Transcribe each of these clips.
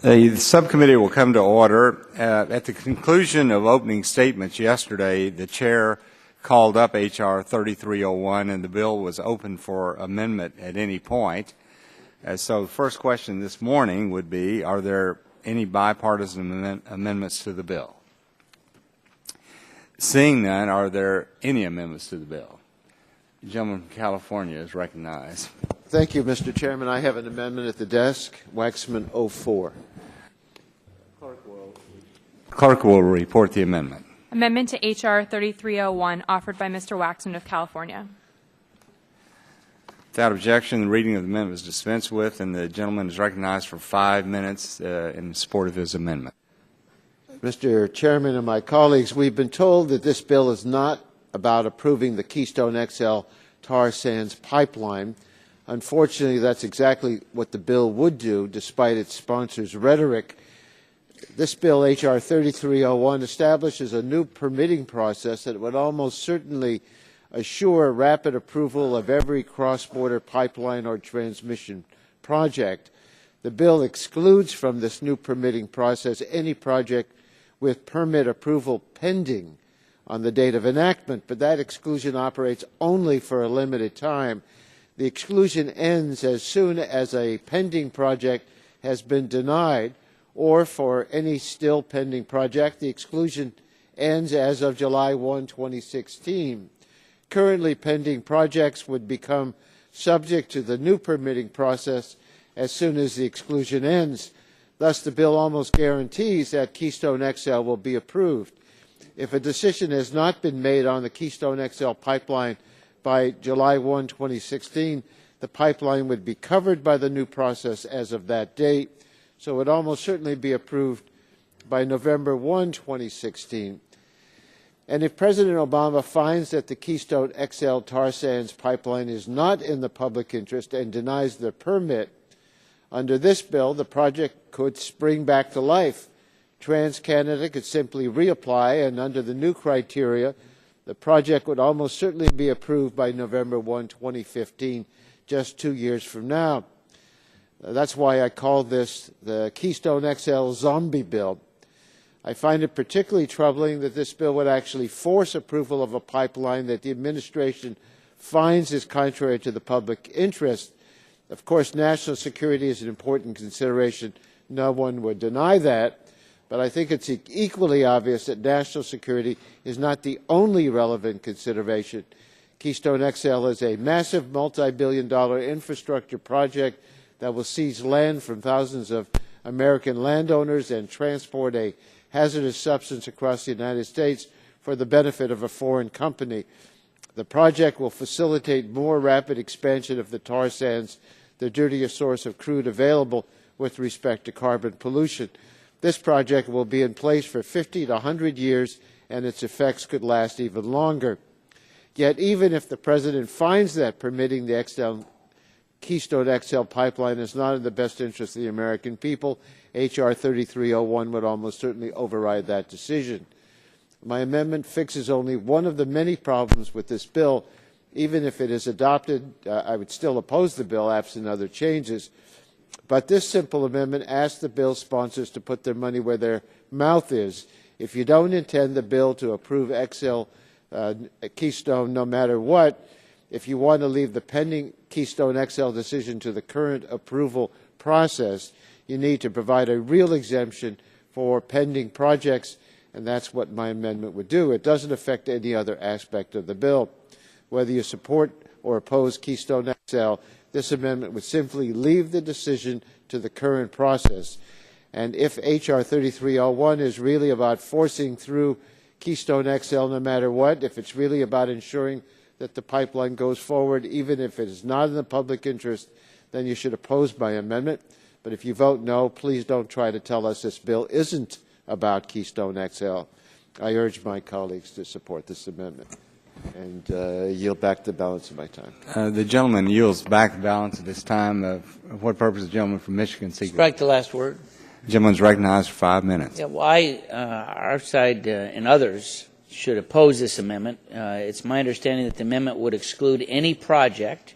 The subcommittee will come to order. At the conclusion of opening statements yesterday, the chair called up H.R. 3301, and the bill was open for amendment at any point. So the first question this morning would be, are there any bipartisan amendments to the bill? Seeing none, are there any amendments to the bill? The gentleman from California is recognized. Thank you, Mr. Chairman. I have an amendment at the desk, Waxman 04. Clerk will report the amendment. Amendment to H.R. 3301, offered by Mr. Waxman of California. Without objection, the reading of the amendment is dispensed with, and the gentleman is recognized for 5 minutes in support of his amendment. Mr. Chairman and my colleagues, we've been told that this bill is not about approving the Keystone XL tar sands pipeline. Unfortunately, that's exactly what the bill would do, despite its sponsor's rhetoric. This bill, H.R. 3301, establishes a new permitting process that would almost certainly assure rapid approval of every cross-border pipeline or transmission project. The bill excludes from this new permitting process any project with permit approval pending on the date of enactment, but that exclusion operates only for a limited time. The exclusion ends as soon as a pending project has been denied, or for any still pending project, the exclusion ends as of July 1, 2016. Currently pending projects would become subject to the new permitting process as soon as the exclusion ends. Thus, the bill almost guarantees that Keystone XL will be approved. If a decision has not been made on the Keystone XL pipeline by July 1, 2016, the pipeline would be covered by the new process as of that date, so it would almost certainly be approved by November 1, 2016. And if President Obama finds that the Keystone XL tar sands pipeline is not in the public interest and denies the permit, under this bill, the project could spring back to life. TransCanada could simply reapply, and under the new criteria, the project would almost certainly be approved by November 1, 2015, just 2 years from now. That's why I call this the Keystone XL zombie bill. I find it particularly troubling that this bill would actually force approval of a pipeline that the administration finds is contrary to the public interest. Of course, national security is an important consideration. No one would deny that. But I think it's equally obvious that national security is not the only relevant consideration. Keystone XL is a massive multi-billion-dollar infrastructure project that will seize land from thousands of American landowners and transport a hazardous substance across the United States for the benefit of a foreign company. The project will facilitate more rapid expansion of the tar sands, the dirtiest source of crude available with respect to carbon pollution. This project will be in place for 50 to 100 years, and its effects could last even longer. Yet even if the President finds that permitting the Keystone XL pipeline is not in the best interest of the American people, H.R. 3301 would almost certainly override that decision. My amendment fixes only one of the many problems with this bill. Even if it is adopted, I would still oppose the bill absent other changes. But this simple amendment asks the bill sponsors to put their money where their mouth is. If you don't intend the bill to approve Keystone no matter what, if you want to leave the pending Keystone XL decision to the current approval process, you need to provide a real exemption for pending projects, and that's what my amendment would do. It doesn't affect any other aspect of the bill. Whether you support or oppose Keystone XL, this amendment would simply leave the decision to the current process. And if H.R. 3301 is really about forcing through Keystone XL no matter what, if it's really about ensuring that the pipeline goes forward, even if it is not in the public interest, then you should oppose my amendment. But if you vote no, please don't try to tell us this bill isn't about Keystone XL. I urge my colleagues to support this amendment and yield back the balance of my time. The gentleman yields back the balance of his time. For what purpose is the gentleman from Michigan seeking? Strike the last word. The gentleman is recognized for 5 minutes. Yeah, well, our side and others should oppose this amendment. It's my understanding that the amendment would exclude any project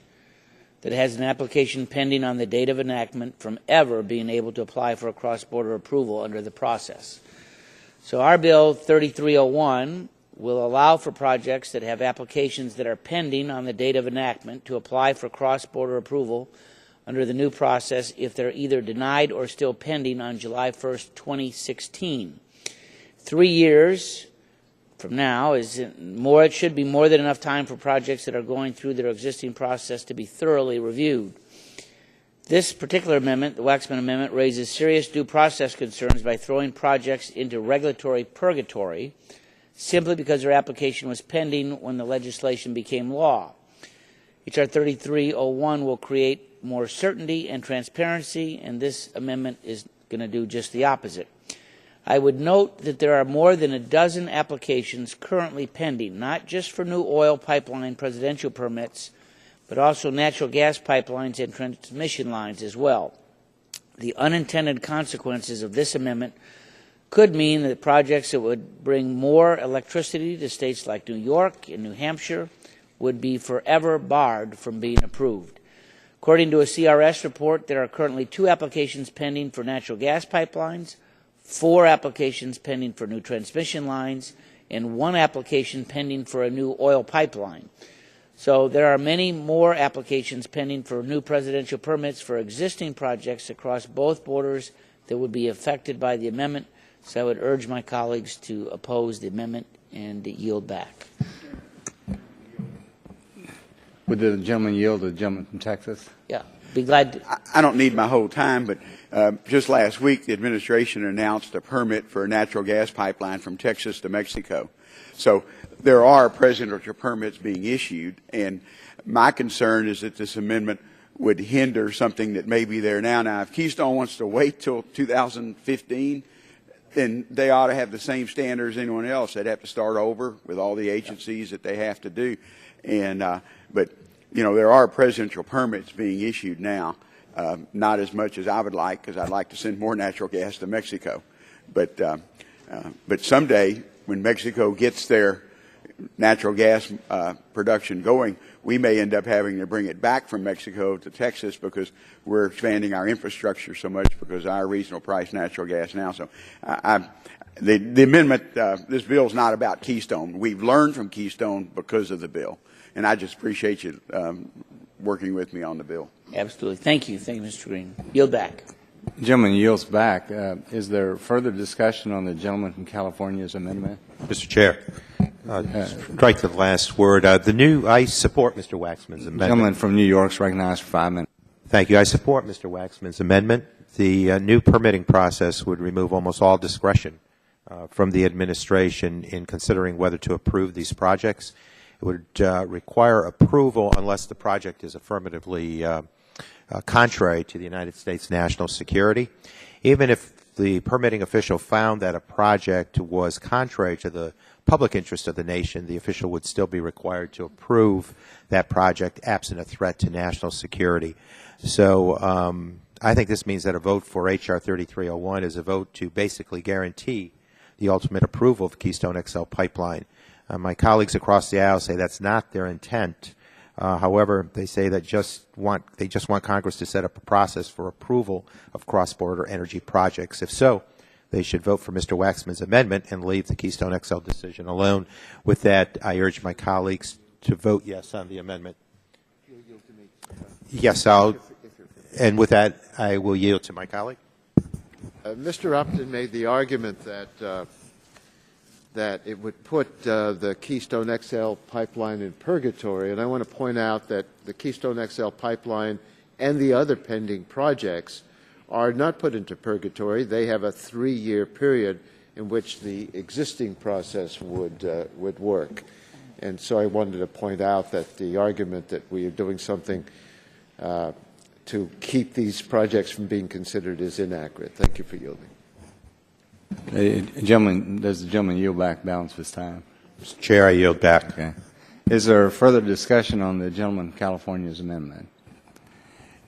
that has an application pending on the date of enactment from ever being able to apply for a cross-border approval under the process. So our Bill 3301 will allow for projects that have applications that are pending on the date of enactment to apply for cross-border approval under the new process if they're either denied or still pending on July 1st, 2016. 3 years from now is more. It should be more than enough time for projects that are going through their existing process to be thoroughly reviewed. This particular amendment, the Waxman Amendment, raises serious due process concerns by throwing projects into regulatory purgatory simply because their application was pending when the legislation became law. H.R. 3301 will create more certainty and transparency, and this amendment is going to do just the opposite. I would note that there are more than a dozen applications currently pending, not just for new oil pipeline presidential permits, but also natural gas pipelines and transmission lines as well. The unintended consequences of this amendment could mean that projects that would bring more electricity to states like New York and New Hampshire would be forever barred from being approved. According to a CRS report, there are currently 2 applications pending for natural gas pipelines, 4 applications pending for new transmission lines, and 1 application pending for a new oil pipeline. So there are many more applications pending for new presidential permits for existing projects across both borders that would be affected by the amendment. So I would urge my colleagues to oppose the amendment and yield back. Would the gentleman yield to the gentleman from Texas? Yeah, be glad to. I don't need my whole time, but just last week the administration announced a permit for a natural gas pipeline from Texas to Mexico. So there are presidential permits being issued, and my concern is that this amendment would hinder something that may be there now. Now, if Keystone wants to wait till 2015, then they ought to have the same standards as anyone else. They'd have to start over with all the agencies that they have to do. And but you know, there are presidential permits being issued now, not as much as I would like, because I'd like to send more natural gas to Mexico. But someday, when Mexico gets their natural gas production going, we may end up having to bring it back from Mexico to Texas because we're expanding our infrastructure so much because of our reasonable price natural gas now. So the amendment, this bill is not about Keystone. We've learned from Keystone because of the bill. And I just appreciate you working with me on the bill. Absolutely. Thank you. Thank you, Mr. Green. Yield back. Gentleman yields back. Is there further discussion on the gentleman from California's amendment? Mr. Chair, strike the last word. I support Mr. Waxman's amendment. Gentleman from New York is recognized for 5 minutes. Thank you. I support Mr. Waxman's amendment. The new permitting process would remove almost all discretion from the administration in considering whether to approve these projects. It would require approval unless the project is affirmatively contrary to the United States national security. Even if the permitting official found that a project was contrary to the public interest of the nation, the official would still be required to approve that project absent a threat to national security. So I think this means that a vote for H.R. 3301 is a vote to basically guarantee the ultimate approval of Keystone XL pipeline. My colleagues across the aisle say that's not their intent. However, they say that they just want Congress to set up a process for approval of cross-border energy projects. If so, they should vote for Mr. Waxman's amendment and leave the Keystone XL decision alone. With that, I urge my colleagues to vote yes on the amendment. Yes, and with that, I will yield to my colleague. Mr. Upton made the argument that it would put the Keystone XL pipeline in purgatory, and I want to point out that the Keystone XL pipeline and the other pending projects are not put into purgatory. They have a 3-year period in which the existing process would work. And so I wanted to point out that the argument that we are doing something to keep these projects from being considered is inaccurate. Thank you for yielding. Does the gentleman yield back balance of his time? Mr. Chair, I yield back. Okay. Is there further discussion on the gentleman from California's amendment?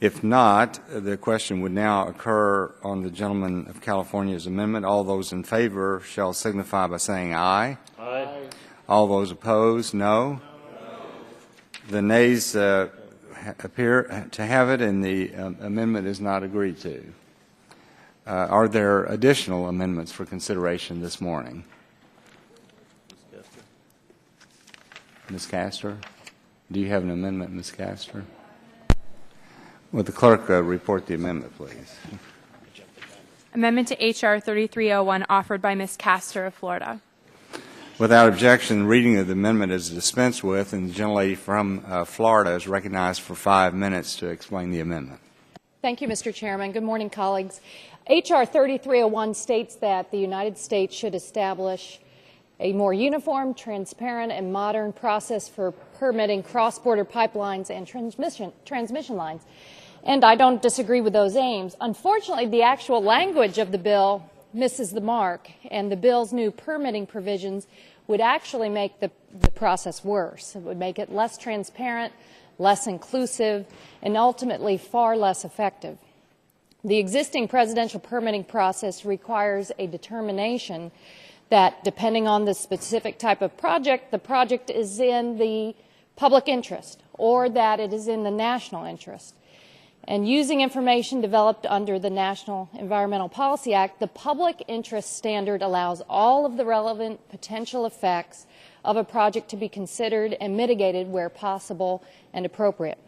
If not, the question would now occur on the gentleman of California's amendment. All those in favor shall signify by saying aye. Aye. All those opposed, no. The nays appear to have it, and the amendment is not agreed to. Are there additional amendments for consideration this morning? Ms. Castor? Do you have an amendment, Ms. Castor? Would the clerk report the amendment, please? Amendment to H.R. 3301 offered by Ms. Castor of Florida. Without objection, reading of the amendment is dispensed with, and the gentlelady from Florida is recognized for 5 minutes to explain the amendment. Thank you, Mr. Chairman. Good morning, colleagues. H.R. 3301 states that the United States should establish a more uniform, transparent, and modern process for permitting cross-border pipelines and transmission lines. And I don't disagree with those aims. Unfortunately, the actual language of the bill misses the mark, and the bill's new permitting provisions would actually make the process worse. It would make it less transparent, less inclusive, and ultimately far less effective. The existing presidential permitting process requires a determination that, depending on the specific type of project, the project is in the public interest or that it is in the national interest. And using information developed under the National Environmental Policy Act, the public interest standard allows all of the relevant potential effects of a project to be considered and mitigated where possible and appropriate.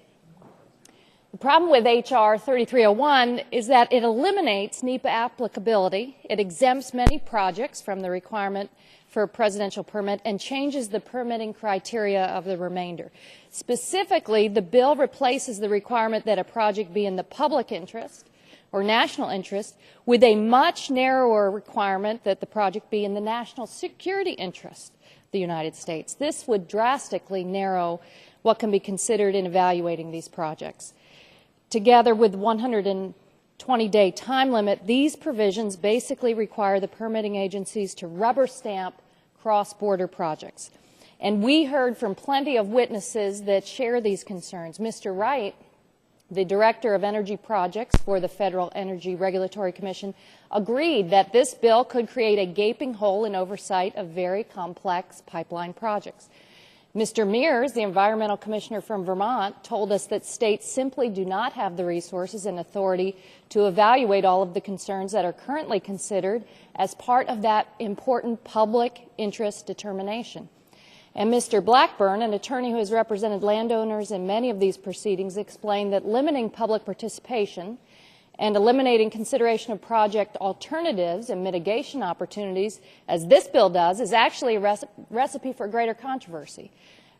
The problem with H.R. 3301 is that it eliminates NEPA applicability, it exempts many projects from the requirement for a presidential permit, and changes the permitting criteria of the remainder. Specifically, the bill replaces the requirement that a project be in the public interest or national interest with a much narrower requirement that the project be in the national security interest of the United States. This would drastically narrow what can be considered in evaluating these projects. Together with 120-day time limit, these provisions basically require the permitting agencies to rubber stamp cross-border projects. And we heard from plenty of witnesses that share these concerns. Mr. Wright, the Director of Energy Projects for the Federal Energy Regulatory Commission, agreed that this bill could create a gaping hole in oversight of very complex pipeline projects. Mr. Mears, the Environmental Commissioner from Vermont, told us that states simply do not have the resources and authority to evaluate all of the concerns that are currently considered as part of that important public interest determination. And Mr. Blackburn, an attorney who has represented landowners in many of these proceedings, explained that limiting public participation and eliminating consideration of project alternatives and mitigation opportunities, as this bill does, is actually a recipe for greater controversy,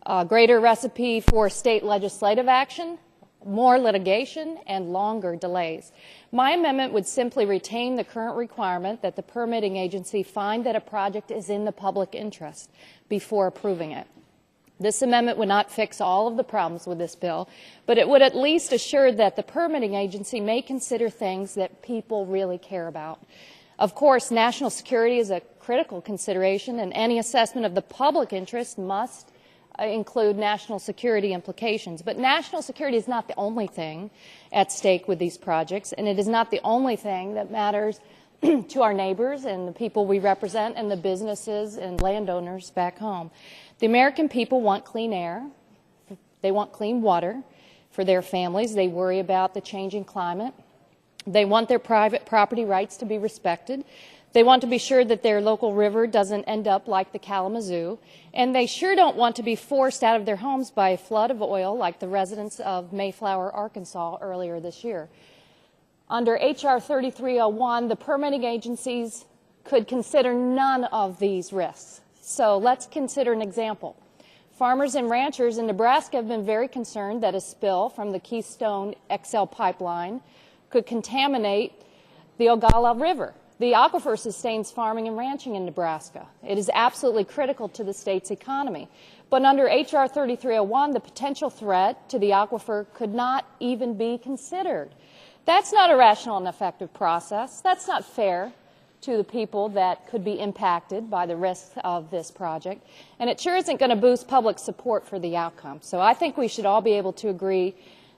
a greater recipe for state legislative action, more litigation, and longer delays. My amendment would simply retain the current requirement that the permitting agency find that a project is in the public interest before approving it. This amendment would not fix all of the problems with this bill, but it would at least assure that the permitting agency may consider things that people really care about. Of course, national security is a critical consideration, and any assessment of the public interest must include national security implications. But national security is not the only thing at stake with these projects, and it is not the only thing that matters to our neighbors and the people we represent and the businesses and landowners back home. The American people want clean air. They want clean water for their families. They worry about the changing climate. They want their private property rights to be respected. They want to be sure that their local river doesn't end up like the Kalamazoo. And they sure don't want to be forced out of their homes by a flood of oil like the residents of Mayflower, Arkansas earlier this year. Under H.R. 3301, the permitting agencies could consider none of these risks. So let's consider an example. Farmers and ranchers in Nebraska have been very concerned that a spill from the Keystone XL pipeline could contaminate the Ogallala River. The aquifer sustains farming and ranching in Nebraska. It is absolutely critical to the state's economy. But under H.R. 3301, the potential threat to the aquifer could not even be considered. That's not a rational and effective process. That's not fair to the people that could be impacted by the risks of this project. And it sure isn't going to boost public support for the outcome. So I think we should all be able to agree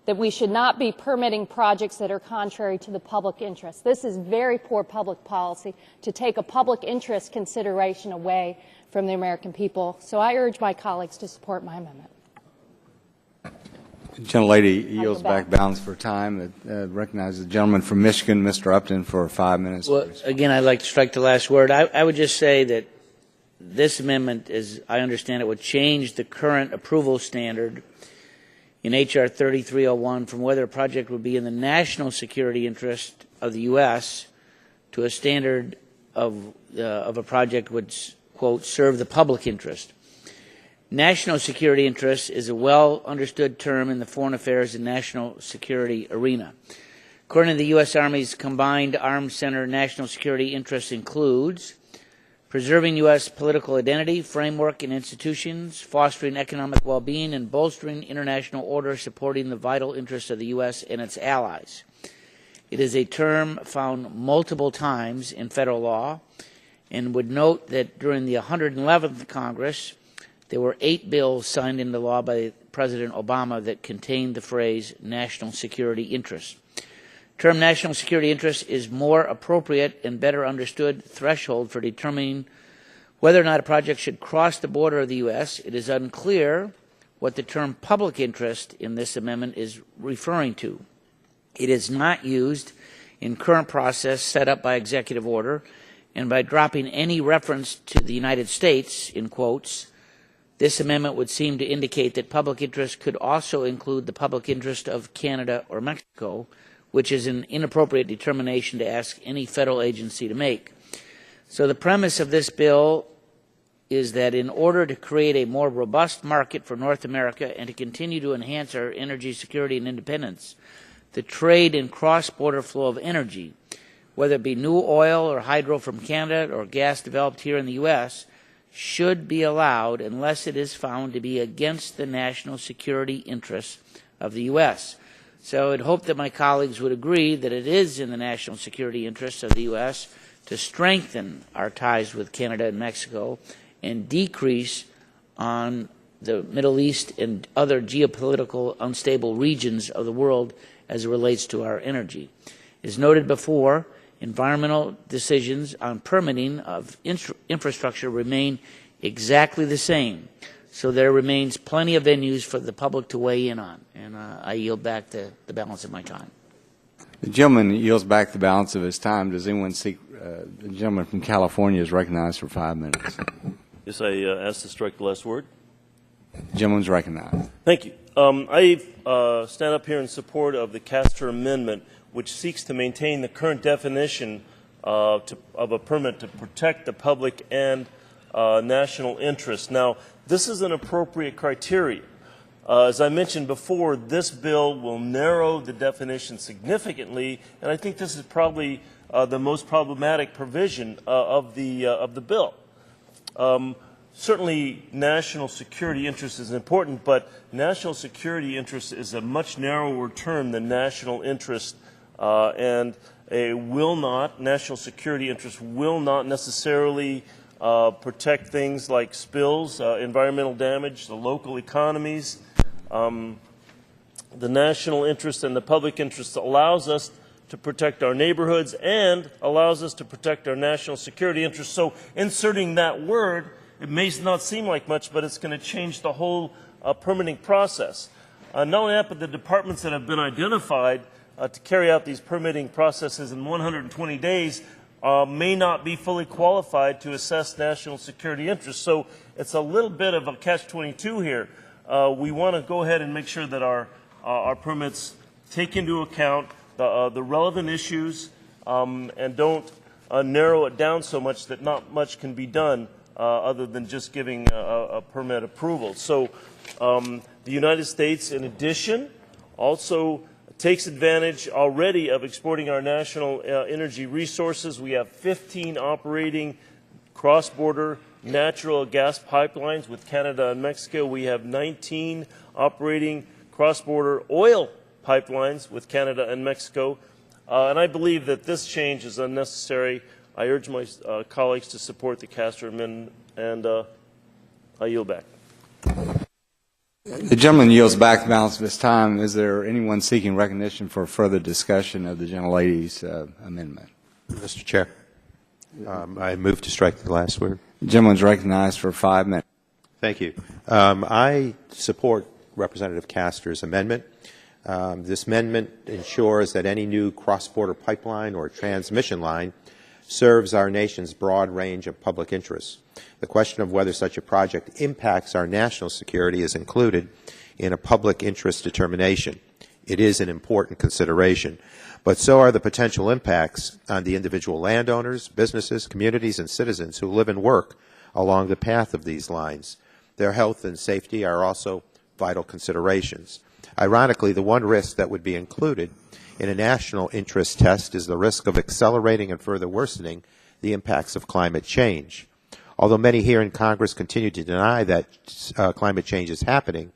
that we should not be permitting projects that are contrary to the public interest. This is very poor public policy to take a public interest consideration away from the American people. So I urge my colleagues to support my amendment. The gentlelady yields back. back balance for time. Recognize the gentleman from Michigan, Mr. Upton, for 5 minutes. Well, again, I'd like to strike the last word. I would just say that this amendment, as I understand it, would change the current approval standard in H.R. 3301 from whether a project would be in the national security interest of the U.S. to a standard of a project would, quote, serve the public interest. National security interest is a well-understood term in the foreign affairs and national security arena. According to the U.S. Army's Combined Arms Center, national security interest includes preserving U.S. political identity, framework, and institutions, fostering economic well-being, and bolstering international order, supporting the vital interests of the U.S. and its allies. It is a term found multiple times in federal law, and would note that during the 111th Congress, there were 8 bills signed into law by President Obama that contained the phrase national security interest. The term national security interest is more appropriate and better understood threshold for determining whether or not a project should cross the border of the U.S. It is unclear what the term public interest in this amendment is referring to. It is not used in current process set up by executive order, and by dropping any reference to the United States, in quotes, this amendment would seem to indicate that public interest could also include the public interest of Canada or Mexico, which is an inappropriate determination to ask any federal agency to make. So the premise of this bill is that in order to create a more robust market for North America and to continue to enhance our energy security and independence, the trade and cross-border flow of energy, whether it be new oil or hydro from Canada or gas developed here in the U.S., should be allowed unless it is found to be against the national security interests of the U.S. So I'd hope that my colleagues would agree that it is in the national security interests of the U.S. to strengthen our ties with Canada and Mexico and decrease on the Middle East and other geopolitical unstable regions of the world as it relates to our energy. As noted before, environmental decisions on permitting of infrastructure remain exactly the same. So there remains plenty of venues for the public to weigh in on. And I yield back the balance of my time. The gentleman yields back the balance of his time. Does anyone seek? The gentleman from California is recognized for 5 minutes. Yes, I ask to strike the last word. The gentleman's recognized. Thank you. I stand up here in support of the Castor Amendment, which seeks to maintain the current definition of a permit to protect the public and national interest. Now, this is an appropriate criteria. As I mentioned before, this bill will narrow the definition significantly, and I think this is probably the most problematic provision of the bill. Certainly, national security interest is important, but national security interest is a much narrower term than national interest, and national security interest will not necessarily protect things like spills, environmental damage, the local economies. The national interest and the public interest allows us to protect our neighborhoods and allows us to protect our national security interests. So inserting that word, it may not seem like much, but it's going to change the whole permitting process. Not only that, but the departments that have been identified to carry out these permitting processes in 120 days may not be fully qualified to assess national security interests. So it's a little bit of a catch-22 here. We want to go ahead and make sure that our permits take into account the relevant issues and don't narrow it down so much that not much can be done other than just giving a permit approval. So the United States, in addition, also takes advantage already of exporting our national energy resources. We have 15 operating cross-border natural gas pipelines with Canada and Mexico. We have 19 operating cross-border oil pipelines with Canada and Mexico. And I believe that this change is unnecessary. I urge my colleagues to support the Castor Amendment, and I yield back. The gentleman yields back the balance of his time. Is there anyone seeking recognition for further discussion of the gentlelady's amendment? Mr. Chair, I move to strike the last word. The gentleman's recognized for 5 minutes. Thank you. I support Representative Castor's amendment. This amendment ensures that any new cross-border pipeline or transmission line serves our nation's broad range of public interests. The question of whether such a project impacts our national security is included in a public interest determination. It is an important consideration, but so are the potential impacts on the individual landowners, businesses, communities, and citizens who live and work along the path of these lines. Their health and safety are also vital considerations. Ironically, the one risk that would be included in a national interest test is the risk of accelerating and further worsening the impacts of climate change. Although many here in Congress continue to deny that climate change is happening,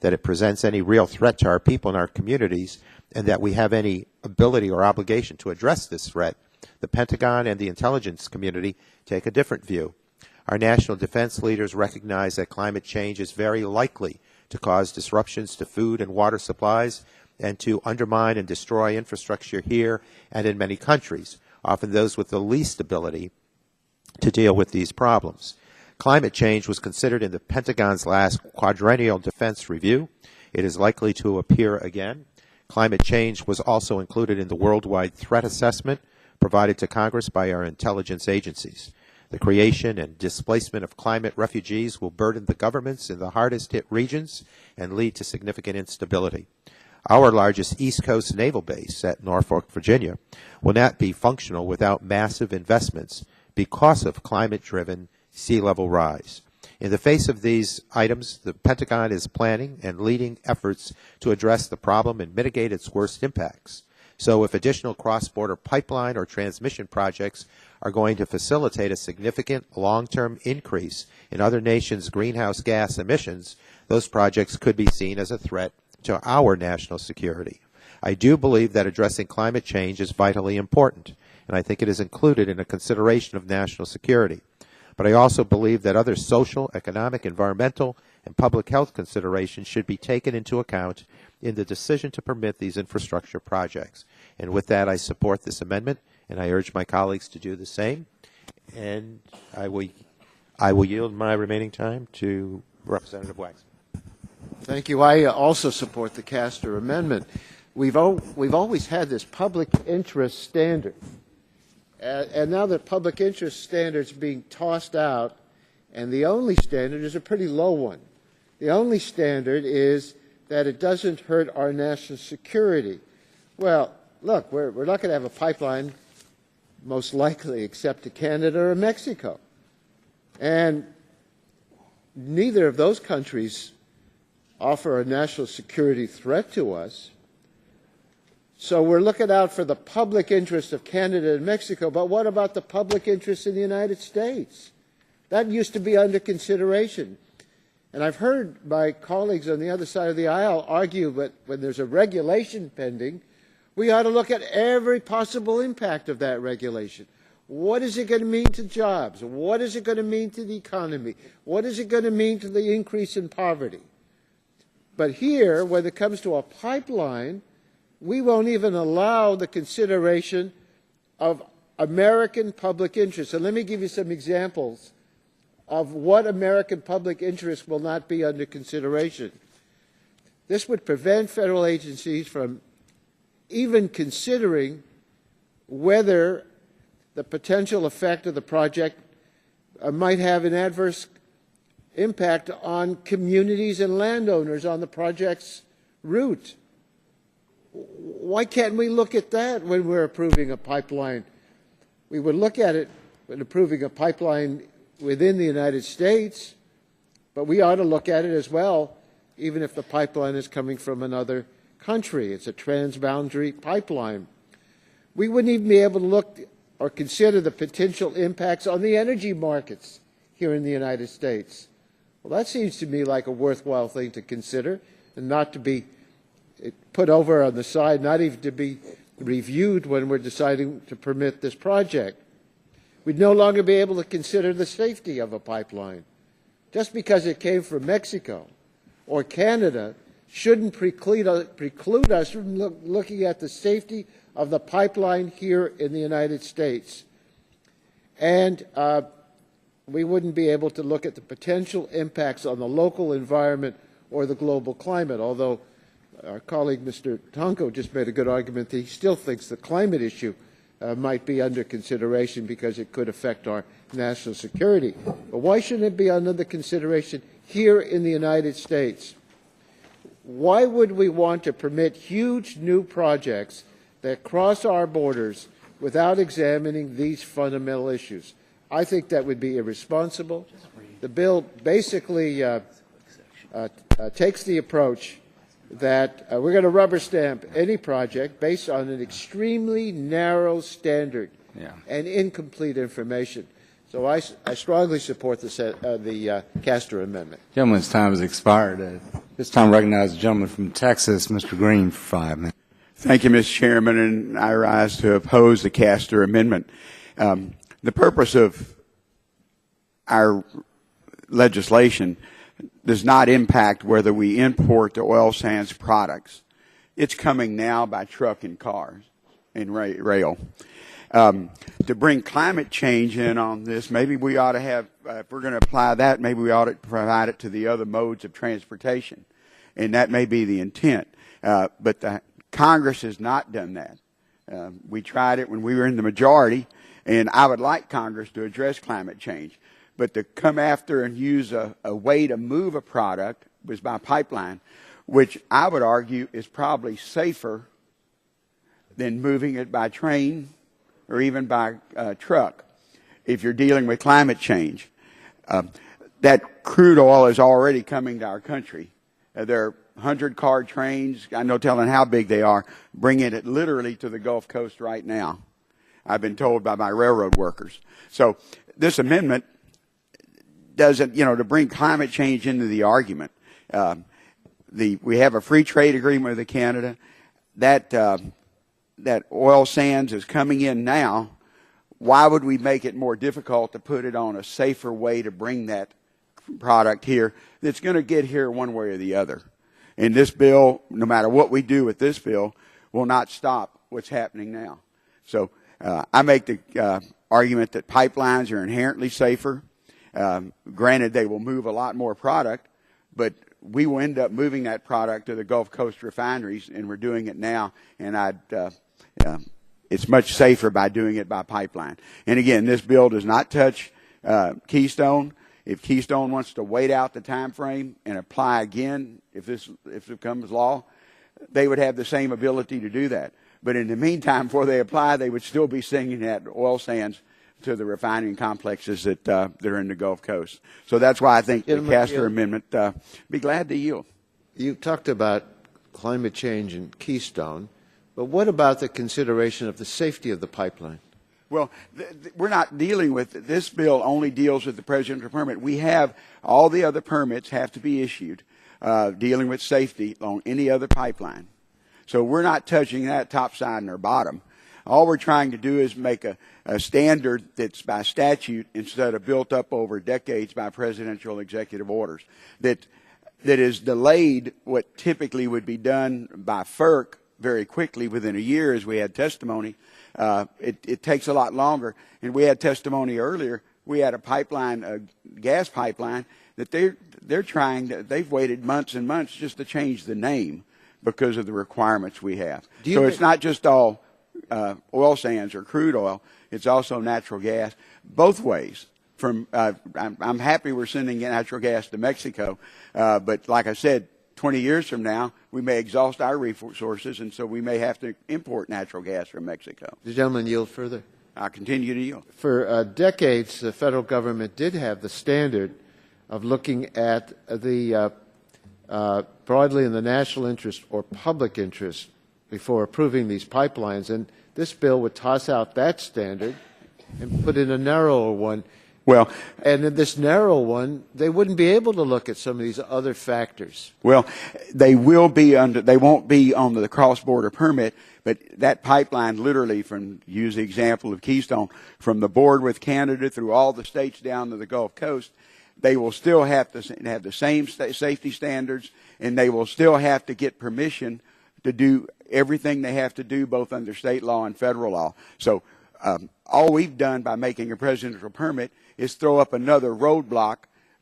that it presents any real threat to our people and our communities, and that we have any ability or obligation to address this threat, the Pentagon and the intelligence community take a different view. Our national defense leaders recognize that climate change is very likely to cause disruptions to food and water supplies and to undermine and destroy infrastructure here and in many countries, often those with the least ability to deal with these problems. Climate change was considered in the Pentagon's last quadrennial defense review. It is likely to appear again. Climate change was also included in the worldwide threat assessment provided to Congress by our intelligence agencies. The creation and displacement of climate refugees will burden the governments in the hardest hit regions and lead to significant instability. Our largest East Coast naval base at Norfolk, Virginia, will not be functional without massive investments because of climate-driven sea level rise. In the face of these items, the Pentagon is planning and leading efforts to address the problem and mitigate its worst impacts. So if additional cross-border pipeline or transmission projects are going to facilitate a significant long-term increase in other nations' greenhouse gas emissions, those projects could be seen as a threat to our national security. I do believe that addressing climate change is vitally important, and I think it is included in a consideration of national security. But I also believe that other social, economic, environmental, and public health considerations should be taken into account in the decision to permit these infrastructure projects. And with that, I support this amendment, and I urge my colleagues to do the same. And I will yield my remaining time to Representative Waxman. Thank you. I also support the Castor amendment. We've always had this public interest standard. And now that public interest standards are being tossed out, and the only standard is a pretty low one. The only standard is that it doesn't hurt our national security. Well, look, we're not going to have a pipeline, most likely, except to Canada or Mexico. And neither of those countries offer a national security threat to us. So we're looking out for the public interest of Canada and Mexico, but what about the public interest in the United States? That used to be under consideration. And I've heard my colleagues on the other side of the aisle argue that when there's a regulation pending, we ought to look at every possible impact of that regulation. What is it going to mean to jobs? What is it going to mean to the economy? What is it going to mean to the increase in poverty? But here, when it comes to a pipeline, we won't even allow the consideration of American public interest. And let me give you some examples of what American public interest will not be under consideration. This would prevent federal agencies from even considering whether the potential effect of the project might have an adverse impact on communities and landowners on the project's route. Why can't we look at that when we're approving a pipeline? We would look at it when approving a pipeline within the United States, but we ought to look at it as well, even if the pipeline is coming from another country. It's a transboundary pipeline. We wouldn't even be able to look or consider the potential impacts on the energy markets here in the United States. Well, that seems to me like a worthwhile thing to consider and not to be put over on the side, not even to be reviewed when we're deciding to permit this project. We'd no longer be able to consider the safety of a pipeline. Just because it came from Mexico or Canada shouldn't preclude us from looking at the safety of the pipeline here in the United States. And we wouldn't be able to look at the potential impacts on the local environment or the global climate, although our colleague Mr. Tonko just made a good argument that he still thinks the climate issue might be under consideration because it could affect our national security. But why shouldn't it be under consideration here in the United States? Why would we want to permit huge new projects that cross our borders without examining these fundamental issues? I think that would be irresponsible. The bill basically takes the approach that we're going to rubber stamp any project based on an extremely narrow standard and incomplete information. So I strongly support the Castor amendment. Gentleman's time has expired. This time recognize the gentleman from Texas, Mr. Green, for 5 minutes. Thank you, Mr. Chairman, and I rise to oppose the Castor amendment. The purpose of our legislation does not impact whether we import the oil sands products. It's coming now by truck and cars and rail. To bring climate change in on this, maybe we ought to have, if we're going to apply that, maybe we ought to provide it to the other modes of transportation. And that may be the intent. But the Congress has not done that. We tried it when we were in the majority, and I would like Congress to address climate change. But to come after and use a way to move a product was by pipeline, which I would argue is probably safer than moving it by train or even by truck if you're dealing with climate change. That crude oil is already coming to our country. There are 100-car trains, I no telling how big they are, bringing it literally to the Gulf Coast right now. I've been told by my railroad workers. So this amendment doesn't, to bring climate change into the argument. We have a free trade agreement with Canada. That oil sands is coming in now. Why would we make it more difficult to put it on a safer way to bring that product here that's going to get here one way or the other? And this bill, no matter what we do with this bill, will not stop what's happening now. So I make the argument that pipelines are inherently safer. Granted, they will move a lot more product, but we will end up moving that product to the Gulf Coast refineries, and we're doing it now. And it's much safer by doing it by pipeline. And again, this bill does not touch Keystone. If Keystone wants to wait out the time frame and apply again, if it becomes law, they would have the same ability to do that. But in the meantime, before they apply, they would still be sending that oil sands to the refining complexes that are in the Gulf Coast. So that's why I think the Castor Amendment, be glad to yield. You talked about climate change and Keystone, but what about the consideration of the safety of the pipeline? Well, we're not dealing with it. This bill only deals with the presidential permit. We have all the other permits have to be issued dealing with safety on any other pipeline. So we're not touching that top side or bottom. All we're trying to do is make a standard that's by statute instead of built up over decades by presidential executive orders that is delayed what typically would be done by FERC very quickly within a year, as we had testimony. It takes a lot longer. And we had testimony earlier. We had a pipeline, a gas pipeline, that they've waited months and months just to change the name because of the requirements we have. So it's not just all oil sands or crude oil. It's also natural gas, both ways. I'm happy we're sending natural gas to Mexico, but like I said, 20 years from now, we may exhaust our resources, and so we may have to import natural gas from Mexico. The gentleman yield further. I'll continue to yield. For decades, the federal government did have the standard of looking at the broadly in the national interest or public interest before approving these pipelines, and this bill would toss out that standard and put in a narrower one. Well, and in this narrow one, they wouldn't be able to look at some of these other factors. Well, they will be under. They won't be on the cross-border permit, but that pipeline, literally, use the example of Keystone, from the border with Canada through all the states down to the Gulf Coast, they will still have to have the same safety standards, and they will still have to get permission to do everything they have to do, both under state law and federal law. So all we've done by making a presidential permit is throw up another roadblock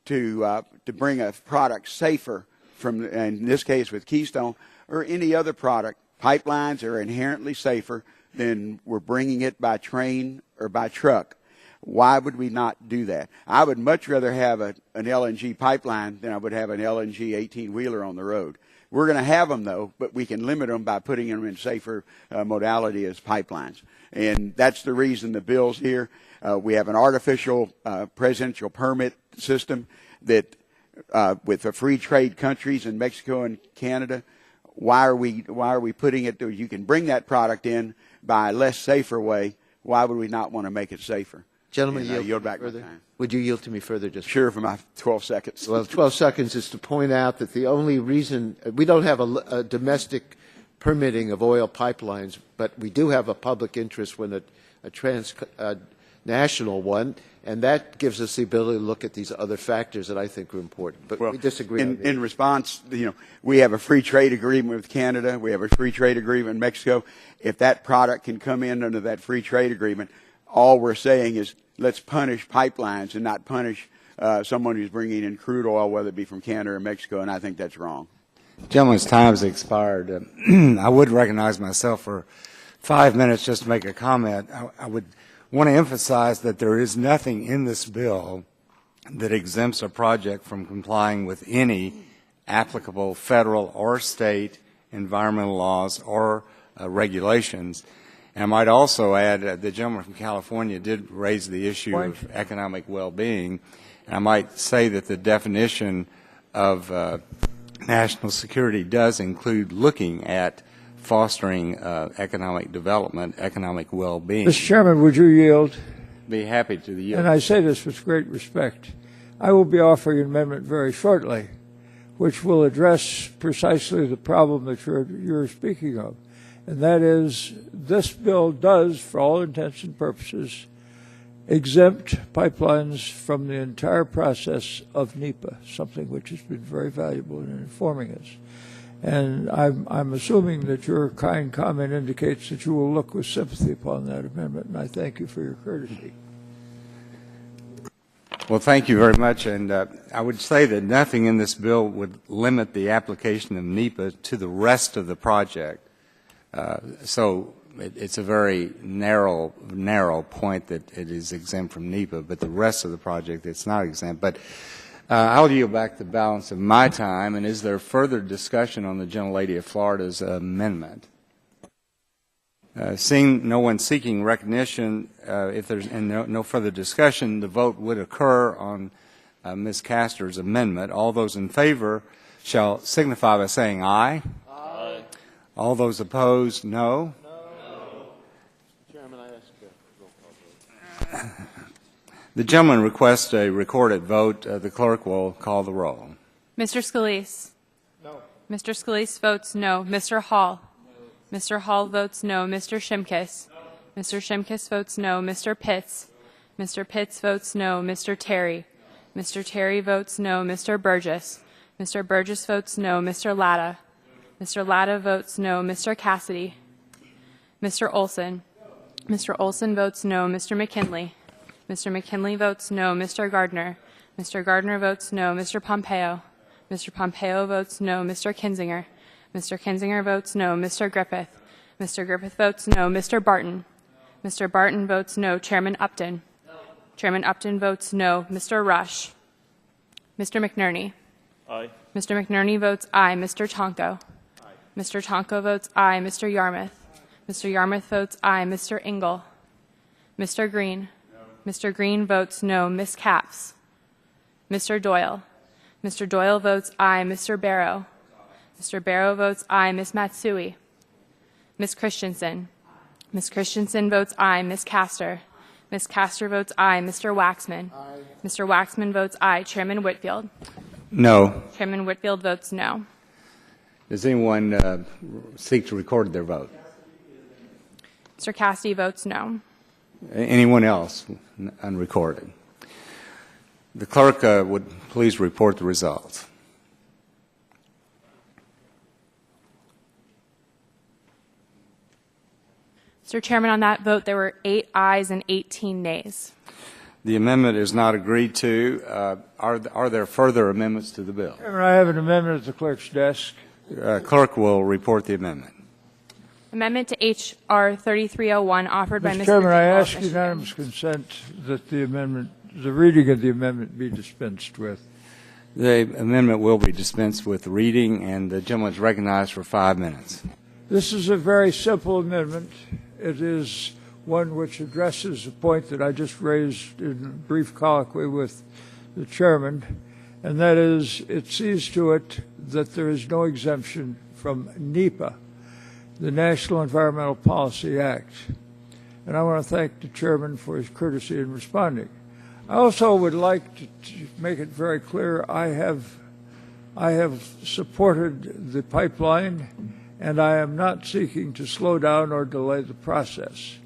to bring a product safer from, in this case with Keystone, or any other product. Pipelines are inherently safer than we're bringing it by train or by truck. Why would we not do that? I would much rather have an LNG pipeline than I would have an LNG 18-wheeler on the road. We're going to have them, though, but we can limit them by putting them in safer modality as pipelines. And that's the reason the bill's here. We have an artificial presidential permit system that, with the free trade countries in Mexico and Canada, why are we putting it there? You can bring that product in by a less safer way. Why would we not want to make it safer? Gentlemen, yield back further. my time. Would you yield to me further? Just Sure, for my 12 seconds. Well, 12 seconds is to point out that the only reason we don't have a domestic permitting of oil pipelines, but we do have a public interest when a transnational one, and that gives us the ability to look at these other factors that I think are important. But we disagree. In response, we have a free trade agreement with Canada. We have a free trade agreement with Mexico. If that product can come in under that free trade agreement, all we're saying is let's punish pipelines and not punish someone who's bringing in crude oil, whether it be from Canada or Mexico, and I think that's wrong. Gentleman's time has expired. I would recognize myself for 5 minutes just to make a comment. I would want to emphasize that there is nothing in this bill that exempts a project from complying with any applicable federal or state environmental laws or regulations. And I might also add the gentleman from California did raise the issue of economic well-being. And I might say that the definition of national security does include looking at fostering economic development, economic well-being. Mr. Chairman, would you yield? Be happy to yield. And I say this with great respect. I will be offering an amendment very shortly, which will address precisely the problem that you're speaking of. And that is, this bill does, for all intents and purposes, exempt pipelines from the entire process of NEPA, something which has been very valuable in informing us. And I'm assuming that your kind comment indicates that you will look with sympathy upon that amendment, and I thank you for your courtesy. Well, thank you very much. And I would say that nothing in this bill would limit the application of NEPA to the rest of the project. So it's a very narrow point that it is exempt from NEPA, but the rest of the project, it's not exempt. But I'll yield back the balance of my time. And is there further discussion on the gentlelady of Florida's amendment? Seeing no one seeking recognition, if there's no further discussion, the vote would occur on Ms. Castor's amendment. All those in favor shall signify by saying aye. Aye. All those opposed, no. No. Chairman, I ask a roll call vote. The gentleman requests a recorded vote. The clerk will call the roll. Mr. Scalise? No. Mr. Scalise votes no. Mr. Hall? No. Mr. Hall votes no. Mr. Shimkus? No. Mr. Shimkus votes no. Mr. Pitts? No. Mr. Pitts votes no. Mr. Terry? No. Mr. Terry votes no. Mr. Burgess? Mr. Burgess votes no. Mr. Latta? No. Mr. Latta votes no. Mr. Cassidy? Mr. Olson? No. Mr. Olson votes no. Mr. McKinley? Mr. McKinley votes no. Mr. Gardner? Mr. Gardner votes no. Mr. Pompeo? Mr. Pompeo votes no. Mr. Kinzinger? Mr. Kinzinger votes no. Mr. Griffith? Mr. Griffith votes no. Mr. Barton? Mr. Barton votes no. Chairman Upton? No. Chairman Upton votes no. Mr. Rush? Mr. McNerney? Aye. Mr. McNerney votes aye. Mr. Tonko? Aye. Mr. Tonko votes aye. Mr. Yarmouth? Mr. Yarmouth votes aye. Mr. Engel? Mr. Green? Mr. Green votes no. Ms. Capps? Mr. Doyle? Mr. Doyle votes aye. Mr. Barrow? Mr. Barrow votes aye. Ms. Matsui? Ms. Christensen? Ms. Christensen votes aye. Ms. Castor? Ms. Castor votes aye. Mr. Waxman? Aye. Mr. Waxman votes aye. Chairman Whitfield? No. Chairman Whitfield votes no. Does anyone seek to record their vote? Mr. Cassidy votes no. Anyone else unrecorded? The clerk would please report the results. Mr. Chairman, on that vote, there were 8 ayes and 18 nays. The amendment is not agreed to. Are there further amendments to the bill? Chairman, I have an amendment at the clerk's desk. Clerk will report the amendment. Amendment to H.R. 3301 offered by Mr. Mr. Chairman, I Dingell of ask Michigan. unanimous consent that the reading of the amendment be dispensed with. The amendment will be dispensed with reading, and the gentleman is recognized for 5 minutes. This is a very simple amendment. It is one which addresses a point that I just raised in a brief colloquy with the chairman, and that is it sees to it that there is no exemption from NEPA, the National Environmental Policy Act. And I want to thank the chairman for his courtesy in responding. I also would like to make it very clear I have supported the pipeline, and I am not seeking to slow down or delay the process.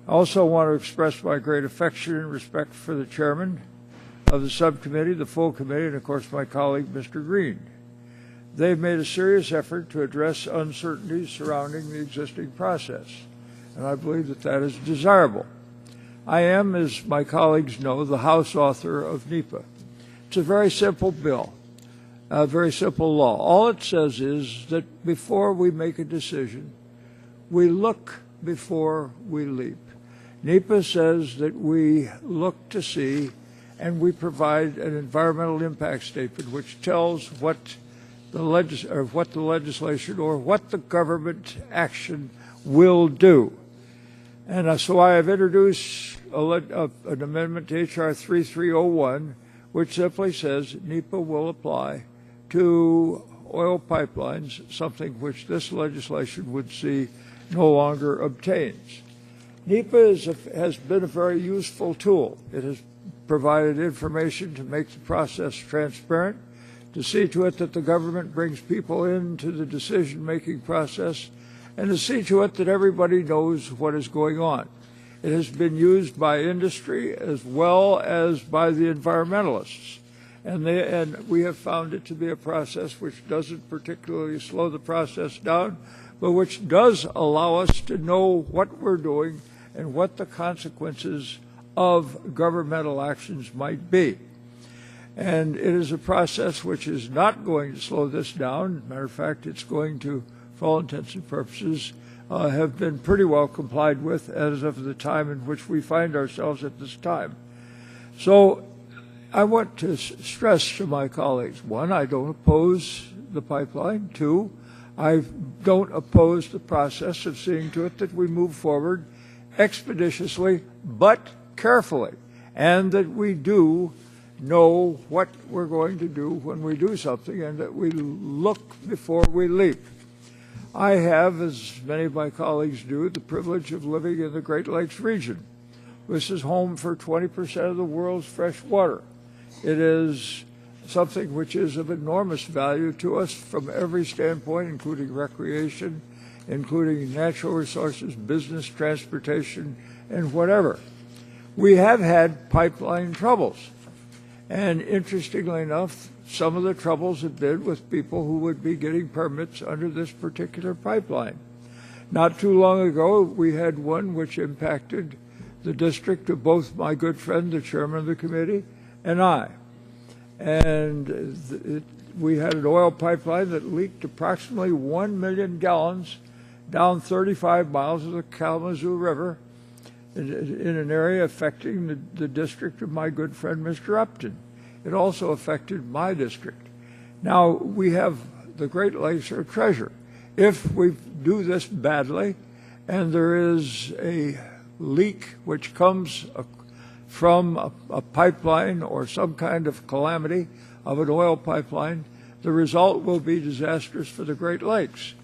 I also want to express my great affection and respect for the chairman of the subcommittee, the full committee, and of course my colleague, Mr. Green. They've made a serious effort to address uncertainties surrounding the existing process, and I believe that that is desirable. I am, as my colleagues know, the House author of NEPA. It's a very simple bill, a very simple law. All it says is that before we make a decision, we look before we leap. NEPA says that we look to see and we provide an environmental impact statement which tells what the legislation or what the government action will do. And so I have introduced an amendment to H.R. 3301, which simply says NEPA will apply to oil pipelines, something which this legislation would see no longer obtains. NEPA has been a very useful tool. It has provided information to make the process transparent, to see to it that the government brings people into the decision-making process, and to see to it that everybody knows what is going on. It has been used by industry as well as by the environmentalists. And we have found it to be a process which doesn't particularly slow the process down, but which does allow us to know what we're doing and what the consequences of governmental actions might be. And it is a process which is not going to slow this down. As a matter of fact, it's going to, for all intents and purposes, have been pretty well complied with as of the time in which we find ourselves at this time. So I want to stress to my colleagues, one, I don't oppose the pipeline. Two, I don't oppose the process of seeing to it that we move forward expeditiously but carefully, and that we do know what we're going to do when we do something, and that we look before we leap. I have, as many of my colleagues do, the privilege of living in the Great Lakes region. This is home for 20% of the world's fresh water. It is something which is of enormous value to us from every standpoint, including recreation, including natural resources, business, transportation, and whatever. We have had pipeline troubles. And interestingly enough, some of the troubles have been with people who would be getting permits under this particular pipeline. Not too long ago, we had one which impacted the district of both my good friend, the chairman of the committee, and I. And we had an oil pipeline that leaked approximately 1 million gallons down 35 miles of the Kalamazoo River in an area affecting the district of my good friend, Mr. Upton. It also affected my district. Now, we have the Great Lakes are a treasure. If we do this badly and there is a leak which comes from a pipeline or some kind of calamity of an oil pipeline, the result will be disastrous for the Great Lakes.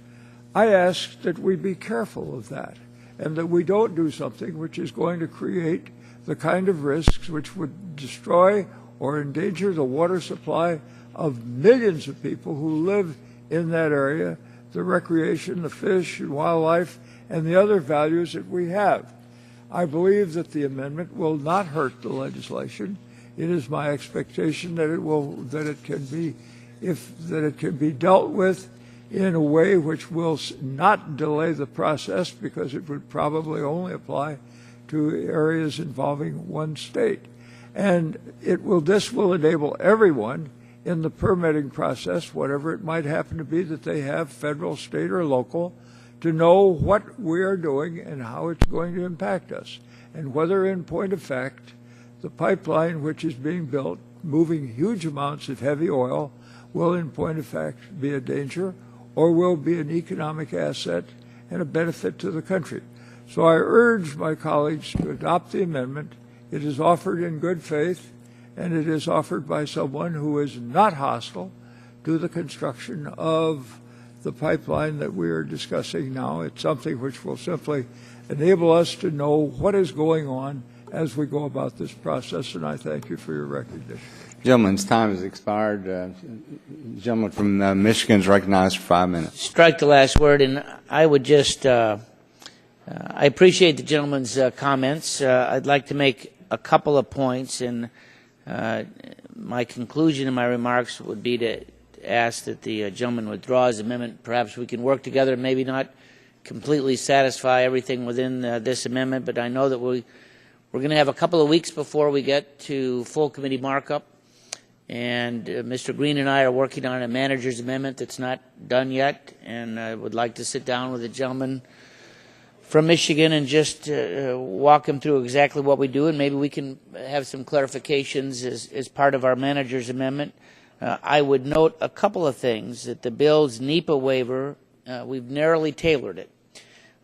I ask that we be careful of that, and that we don't do something which is going to create the kind of risks which would destroy or endanger the water supply of millions of people who live in that area, the recreation, the fish and wildlife, and the other values that we have. I believe that the amendment will not hurt the legislation. It is my expectation that it can be dealt with in a way which will not delay the process, because it would probably only apply to areas involving one state. And this will enable everyone in the permitting process, whatever it might happen to be that they have, federal, state, or local, to know what we are doing and how it's going to impact us. And whether, in point of fact, the pipeline which is being built, moving huge amounts of heavy oil, will, in point of fact, be a danger or will be an economic asset and a benefit to the country. So I urge my colleagues to adopt the amendment. It is offered in good faith, and it is offered by someone who is not hostile to the construction of the pipeline that we are discussing now. It's something which will simply enable us to know what is going on as we go about this process, and I thank you for your recognition. Gentleman's time has expired. Gentleman from Michigan is recognized for 5 minutes. Strike the last word, and I would just, I appreciate the gentleman's comments. I'd like to make a couple of points, and my conclusion in my remarks would be to ask that the gentleman withdraw his amendment. Perhaps we can work together, maybe not completely satisfy everything within this amendment, but I know that we're going to have a couple of weeks before we get to full committee markup. And Mr. Green and I are working on a manager's amendment that's not done yet, and I would like to sit down with the gentleman from Michigan and just walk him through exactly what we do, and maybe we can have some clarifications as part of our manager's amendment. I would note a couple of things, that the bill's NEPA waiver, we've narrowly tailored it,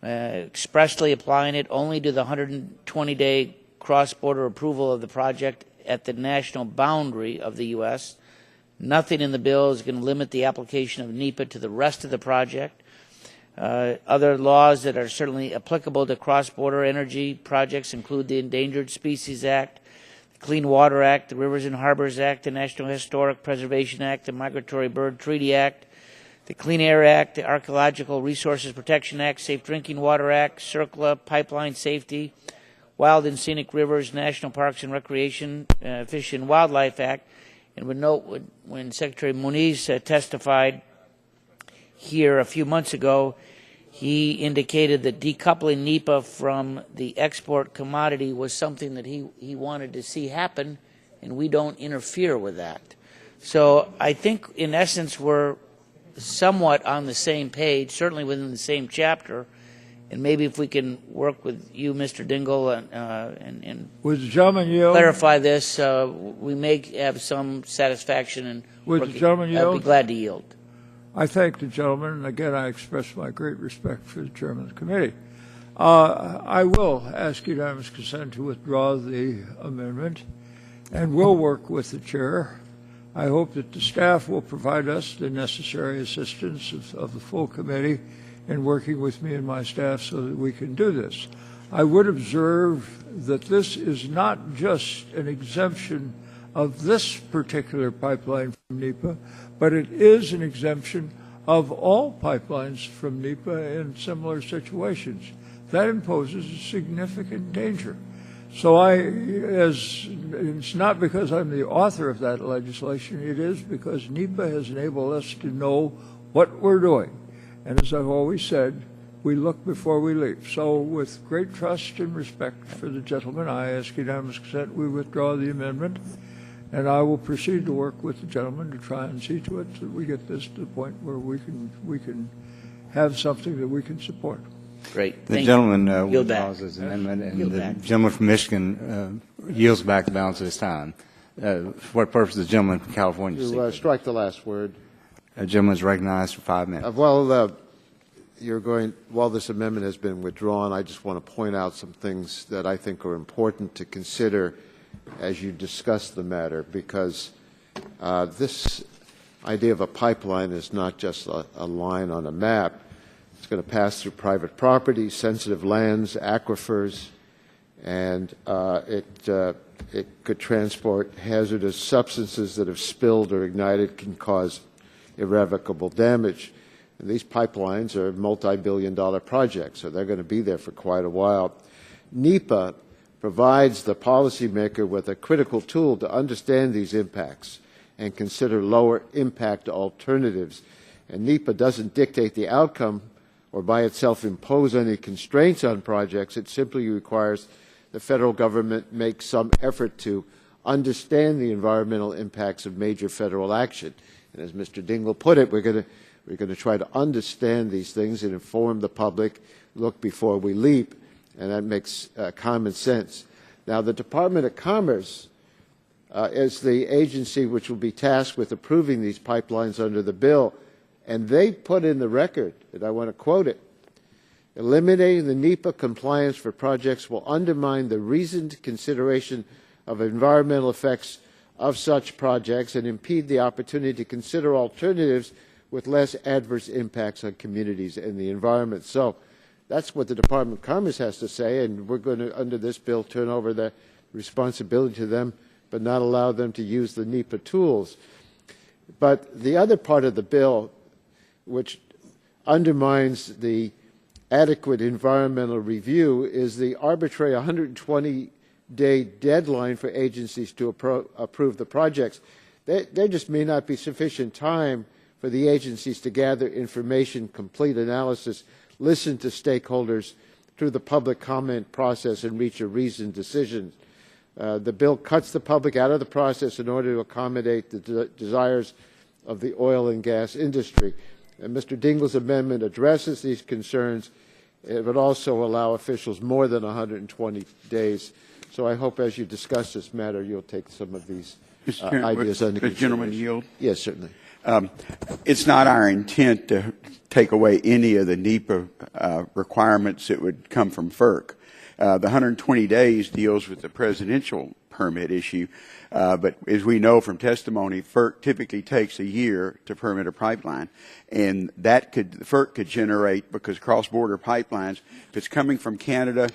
expressly applying it only to the 120-day cross-border approval of the project at the national boundary of the U.S. Nothing in the bill is going to limit the application of NEPA to the rest of the project. Other laws that are certainly applicable to cross-border energy projects include the Endangered Species Act, the Clean Water Act, the Rivers and Harbors Act, the National Historic Preservation Act, the Migratory Bird Treaty Act, the Clean Air Act, the Archaeological Resources Protection Act, Safe Drinking Water Act, CERCLA, Pipeline Safety, Wild and Scenic Rivers, National Parks and Recreation, Fish and Wildlife Act. And would note when Secretary Moniz testified here a few months ago, he indicated that decoupling NEPA from the export commodity was something that he wanted to see happen, and we don't interfere with that. So I think, in essence, we're somewhat on the same page, certainly within the same chapter. And maybe if we can work with you, Mr. Dingle, and Would the gentleman yield? clarify this, we may have some satisfaction. And Would the gentleman yield? I'd be glad to yield. I thank the gentleman, and again, I express my great respect for the chairman of the committee. I will ask unanimous consent to withdraw the amendment, and will work with the chair. I hope that the staff will provide us the necessary assistance of the full committee in working with me and my staff so that we can do this. I would observe that this is not just an exemption of this particular pipeline from NEPA, but it is an exemption of all pipelines from NEPA in similar situations. That imposes a significant danger. So it's not because I'm the author of that legislation, it is because NEPA has enabled us to know what we're doing. And as I've always said, we look before we leap. So with great trust and respect for the gentleman, I ask unanimous consent we withdraw the amendment, and I will proceed to work with the gentleman to try and see to it that we get this to the point where we can have something that we can support. Great. The gentleman withdraws his amendment, and the gentleman from Michigan yields back the balance of his time. For what purpose does the gentleman from California To strike the last word. The gentleman is recognized for 5 minutes. While this amendment has been withdrawn, I just want to point out some things that I think are important to consider as you discuss the matter, because this idea of a pipeline is not just a line on a map. It's going to pass through private property, sensitive lands, aquifers, and it could transport hazardous substances that, if spilled or ignited, can cause irrevocable damage. And these pipelines are multi-billion-dollar projects, so they're going to be there for quite a while. NEPA provides the policymaker with a critical tool to understand these impacts and consider lower impact alternatives. And NEPA doesn't dictate the outcome or by itself impose any constraints on projects. It simply requires the federal government make some effort to understand the environmental impacts of major federal action. And as Mr. Dingell put it, we're going to try to understand these things and inform the public, look before we leap, and that makes common sense. Now, the Department of Commerce is the agency which will be tasked with approving these pipelines under the bill, and they put in the record, and I want to quote it, eliminating the NEPA compliance for projects will undermine the reasoned consideration of environmental effects of such projects and impede the opportunity to consider alternatives with less adverse impacts on communities and the environment. So that's what the Department of Commerce has to say, and we're going to, under this bill, turn over the responsibility to them, but not allow them to use the NEPA tools. But the other part of the bill, which undermines the adequate environmental review, is the arbitrary 120-day deadline for agencies to approve the projects. There just may not be sufficient time for the agencies to gather information, complete analysis, listen to stakeholders through the public comment process, and reach a reasoned decision. The bill cuts the public out of the process in order to accommodate the desires of the oil and gas industry. And Mr. Dingell's amendment addresses these concerns. It would also allow officials more than 120 days. So I hope as you discuss this matter, you'll take some of these ideas under consideration. Does the gentleman yield? Yes, certainly. It's not our intent to take away any of the NEPA requirements that would come from FERC. The 120 days deals with the presidential permit issue, but as we know from testimony, FERC typically takes a year to permit a pipeline, and that FERC could generate, because cross-border pipelines, if it's coming from Canada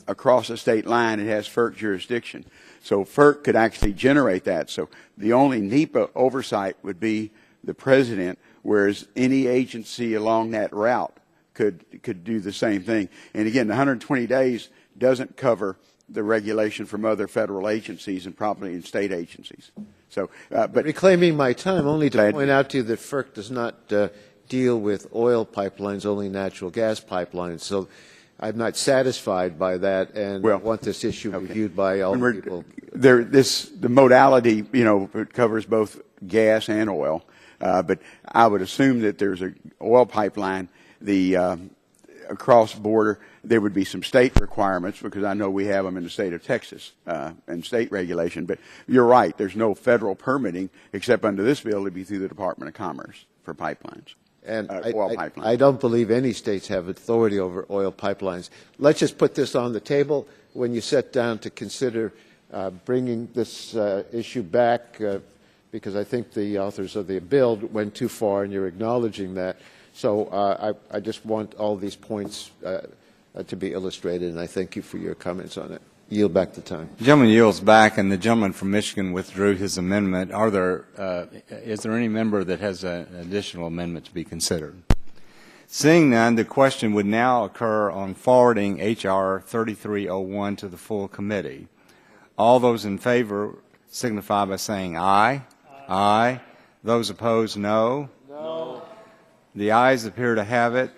across a state line, it has FERC jurisdiction. So FERC could actually generate that. So the only NEPA oversight would be the president, whereas any agency along that route could do the same thing. And again, the 120 days doesn't cover the regulation from other federal agencies and probably in state agencies. So, but reclaiming my time, only to point out to you that FERC does not deal with oil pipelines, only natural gas pipelines. So I'm not satisfied by that, and want this issue reviewed by all people. The modality, it covers both gas and oil, but I would assume that there's an oil pipeline. Across border, there would be some state requirements, because I know we have them in the state of Texas and state regulation. But you're right, there's no federal permitting except under this bill to be through the Department of Commerce for pipelines. And oil pipelines. I don't believe any states have authority over oil pipelines. Let's just put this on the table when you sit down to consider bringing this issue back, because I think the authors of the bill went too far, and you're acknowledging that. So I just want all these points to be illustrated, and I thank you for your comments on it. Yield back the time. The gentleman yields back, and the gentleman from Michigan withdrew his amendment. Is there any member that has an additional amendment to be considered? Seeing none, the question would now occur on forwarding H.R. 3301 to the full committee. All those in favor signify by saying aye. Aye. Those opposed, no. No. The ayes appear to have it.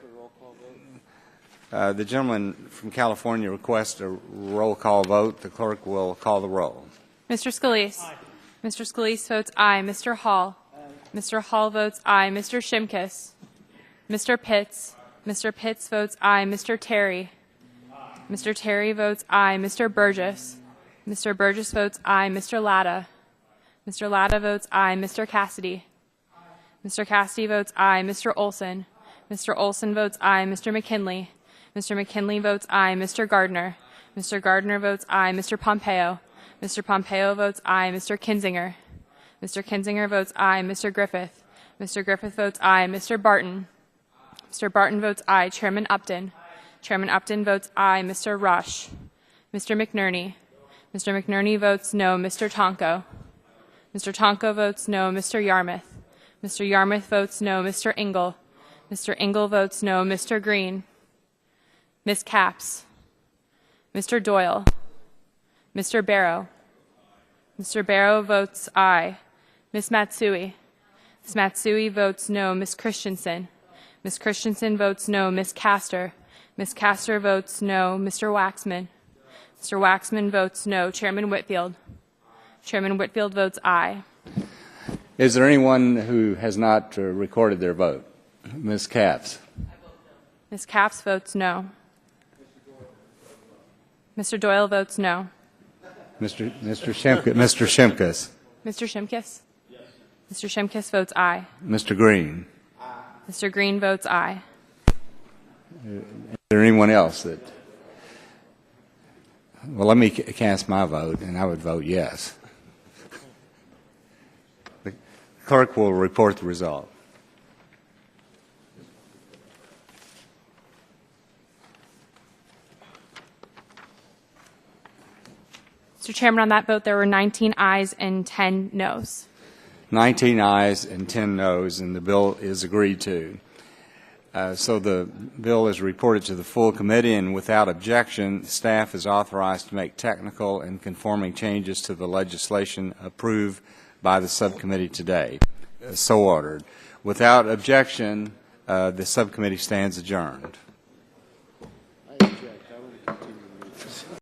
The gentleman from California requests a roll call vote. The clerk will call the roll. Mr. Scalise. Aye. Mr. Scalise votes aye. Mr. Hall. Aye. Mr. Hall votes aye. Mr. Shimkus. Mr. Pitts. Mr. Pitts votes aye. Mr. Terry. Aye. Mr. Terry votes aye. Mr. Burgess. Mr. Burgess votes aye. Mr. Latta. Mr. Latta votes aye. Mr. Cassidy. Mr. Cassidy votes aye. Mr. Olson. Mr. Olson votes aye. Mr. McKinley. Mr. McKinley votes aye. Mr. Gardner. Mr. Gardner votes aye. Mr. Pompeo. Mr. Pompeo votes aye. Mr. Kinzinger. Mr. Kinzinger votes aye. Mr. Griffith. Mr. Griffith votes aye. Mr. Barton. Mr. Barton votes aye. Chairman Upton. Chairman Upton votes aye. Mr. Rush. Mr. McNerney. Mr. McNerney votes no. Mr. Tonko. Mr. Tonko votes no. Mr. Yarmouth. Mr. Yarmouth votes no. Mr. Engel. Mr. Engel votes no. Mr. Green. Ms. Capps. Mr. Doyle. Mr. Barrow. Mr. Barrow votes aye. Ms. Matsui. Ms. Matsui votes no. Ms. Christensen. Ms. Christensen votes no. Ms. Castor. Ms. Castor votes no. Mr. Waxman. Mr. Waxman votes no. Chairman Whitfield. Chairman Whitfield votes aye. Is there anyone who has not recorded their vote? Ms. Capps. Ms. Capps votes no. Mr. Doyle votes no. Mr. Shimkus. Mr. Shimkus? Yes. Mr. Shimkus votes aye. Mr. Green. Mr. Green votes aye. Is there anyone else that? Well, let me cast my vote, and I would vote yes. The clerk will report the result. Mr. Chairman, on that vote, there were 19 ayes and 10 noes. 19 ayes and 10 noes, and the bill is agreed to. So the bill is reported to the full committee, and without objection, staff is authorized to make technical and conforming changes to the legislation approved by the subcommittee today. So ordered. Without objection, the subcommittee stands adjourned. I object. I want to continue.